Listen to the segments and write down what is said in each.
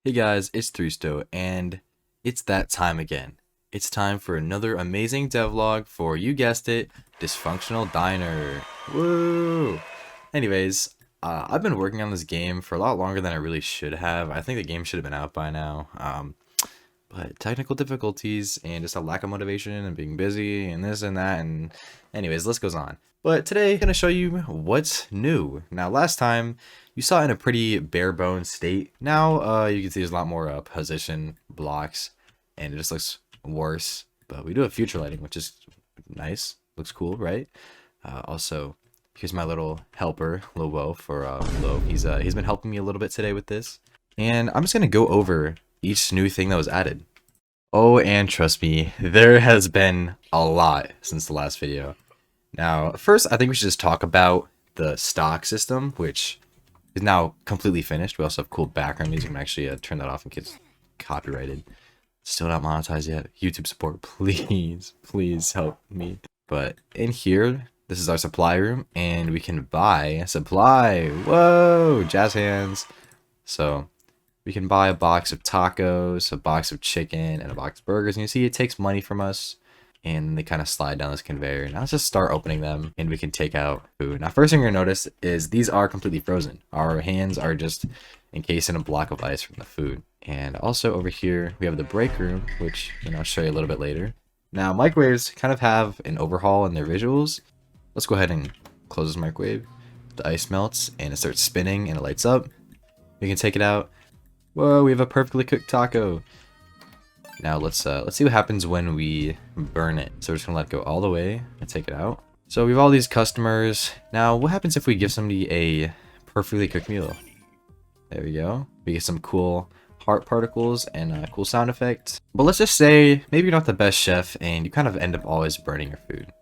Hey guys, it's Threesto, and it's that time again. It's time for another amazing devlog for, you guessed it, Dysfunctional Diner. Woo! Anyways, I've been working on this game for a lot longer than I really should have. I think the game should have been out by now. But technical difficulties and just a lack of motivation and being busy and this and that, and anyways, list goes on. But today I'm going to show you what's new. Now last time you saw it in a pretty bare bones state. Now you can see there's a lot more position blocks and it just looks worse. But we do have future lighting, which is nice. Looks cool, right? Also, here's my little helper, Lobo, for Lobe. He's been helping me a little bit today with this. And I'm just going to go over each new thing that was added. Oh, and trust me, there has been a lot since the last video. Now, first, I think we should just talk about the stock system, which is now completely finished. We also have cool background music. I'm actually turn that off in case it's copyrighted. Still not monetized yet. YouTube support, please, please help me. But in here, this is our supply room, and we can buy supply. Whoa, jazz hands. So we can buy a box of tacos, a box of chicken, and a box of burgers. And you see it takes money from us, and they kind of slide down this conveyor. Now let's just start opening them, and we can take out food. Now first thing you're going to notice is these are completely frozen. Our hands are just encased in a block of ice from the food. And also over here, we have the break room, which I'll show you a little bit later. Now microwaves kind of have an overhaul in their visuals. Let's go ahead and close this microwave. The ice melts, and it starts spinning, and it lights up. We can take it out. Whoa, we have a perfectly cooked taco. Now let's see what happens when we burn it. So we're just gonna let it go all the way and take it out. So we have all these customers. Now what happens if we give somebody a perfectly cooked meal? There we go. We get some cool heart particles and a cool sound effect. But let's just say maybe you're not the best chef and you kind of end up always burning your food.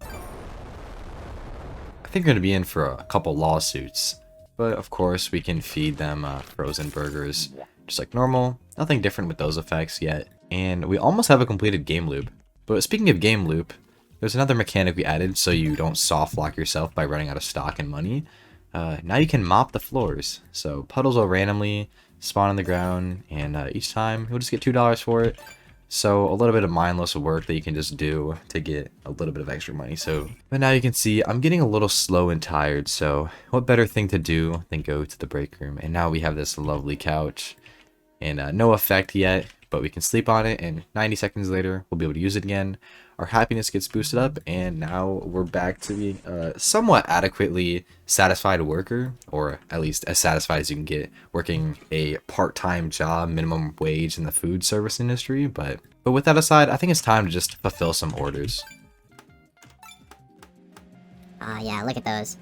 I think we're gonna be in for a couple lawsuits. But of course, we can feed them frozen burgers just like normal. Nothing different with those effects yet. And we almost have a completed game loop. But speaking of game loop, there's another mechanic we added so you don't soft lock yourself by running out of stock and money. Now you can mop the floors. So puddles will randomly spawn on the ground, and each time you'll just get $2 for it. So a little bit of mindless work that you can just do to get a little bit of extra money. But now you can see I'm getting a little slow and tired. So what better thing to do than go to the break room? And now we have this lovely couch, and no effect yet, but we can sleep on it. And 90 seconds later, we'll be able to use it again. Our happiness gets boosted up, and now we're back to being a somewhat adequately satisfied worker, or at least as satisfied as you can get working a part-time job, minimum wage in the food service industry. But with that aside, I think it's time to just fulfill some orders. Yeah, look at those.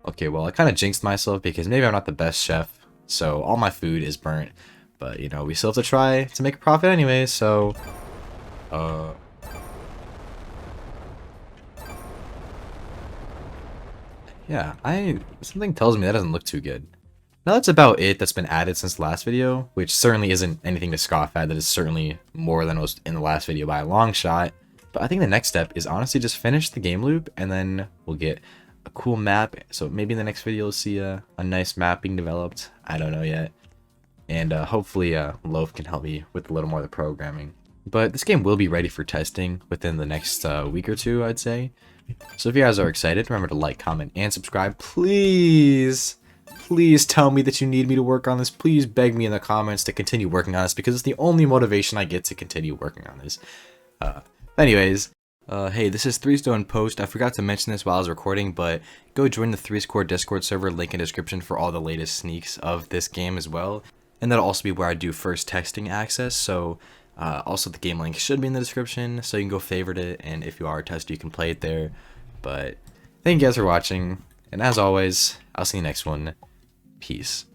Okay, well, I kind of jinxed myself because maybe I'm not the best chef, so all my food is burnt. But, we still have to try to make a profit anyway, so... Yeah, something tells me that doesn't look too good. Now that's about it that's been added since the last video, which certainly isn't anything to scoff at. That is certainly more than was in the last video by a long shot. But I think the next step is honestly just finish the game loop, and then we'll get a cool map. So maybe in the next video you'll see a nice map being developed. I don't know yet. And hopefully Loaf can help me with a little more of the programming. But this game will be ready for testing within the next week or two, I'd say. So if you guys are excited, remember to like, comment, and subscribe. Please, please tell me that you need me to work on this. Please beg me in the comments to continue working on this, because it's the only motivation I get to continue working on this. Anyways, hey, this is Threesto in Post. I forgot to mention this while I was recording, but go join the Threescore Discord server, link in description for all the latest sneaks of this game as well. And that'll also be where I do first texting access, so also the game link should be in the description, so you can go favorite it, and if you are a tester, you can play it there. But thank you guys for watching, and as always, I'll see you next one. Peace.